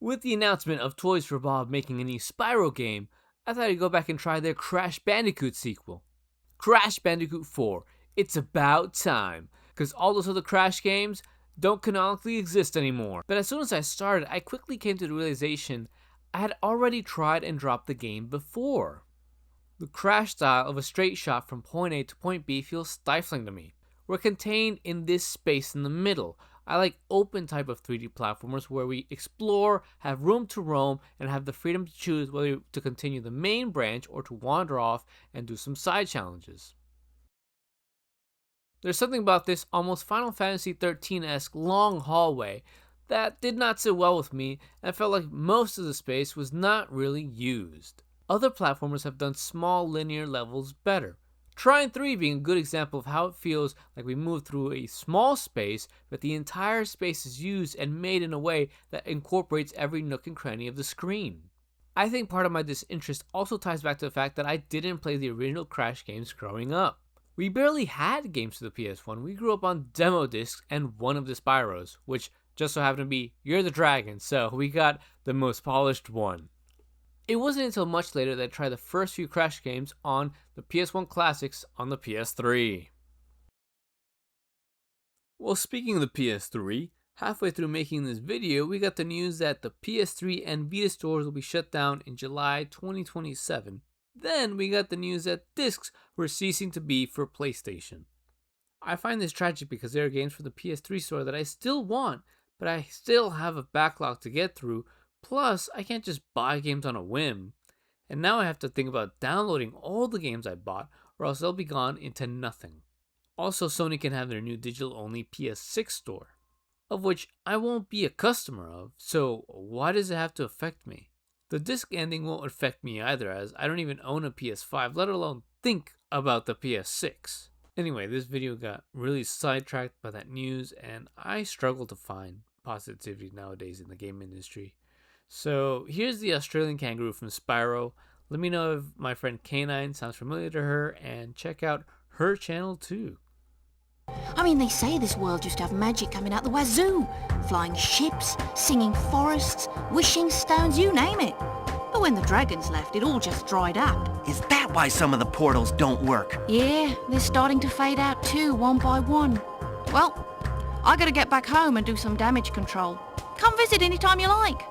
With the announcement of Toys for Bob making a new Spyro game, I thought I'd go back and try their Crash Bandicoot sequel. Crash Bandicoot 4, it's about time, because all those other Crash games don't canonically exist anymore. But as soon as I started, I quickly came to the realization I had already tried and dropped the game before. The Crash style of a straight shot from point A to point B feels stifling to me. We're contained in this space in the middle. I like open type of 3D platformers where we explore, have room to roam, and have the freedom to choose whether to continue the main branch or to wander off and do some side challenges. There's something about this almost Final Fantasy XIII-esque long hallway that did not sit well with me and felt like most of the space was not really used. Other platformers have done small linear levels better. Trine 3 being a good example of how it feels like we move through a small space, but the entire space is used and made in a way that incorporates every nook and cranny of the screen. I think part of my disinterest also ties back to the fact that I didn't play the original Crash games growing up. We barely had games for the PS1. We grew up on demo discs and one of the Spyros, which just so happened to be You're the Dragon, so we got the most polished one. It wasn't until much later that I tried the first few Crash games on the PS1 classics on the PS3. Well, speaking of the PS3, halfway through making this video, we got the news that the PS3 and Vita stores will be shut down in July 2027. Then we got the news that discs were ceasing to be for PlayStation. I find this tragic because there are games from the PS3 store that I still want, but I still have a backlog to get through. Plus, I can't just buy games on a whim. And now I have to think about downloading all the games I bought, or else they'll be gone into nothing. Also, Sony can have their new digital-only PS6 store, of which I won't be a customer of, so why does it have to affect me? The disc ending won't affect me either, as I don't even own a PS5, let alone think about the PS6. Anyway, this video got really sidetracked by that news, and I struggle to find positivity nowadays in the game industry. So here's the Australian kangaroo from Spyro. Let me know if my friend K9 sounds familiar to her, and check out her channel too. I mean, they say this world used to have magic coming out the wazoo. Flying ships, singing forests, wishing stones, you name it. But when the dragons left, it all just dried up. Is that why some of the portals don't work? Yeah, they're starting to fade out too, one by one. Well, I gotta get back home and do some damage control. Come visit anytime you like.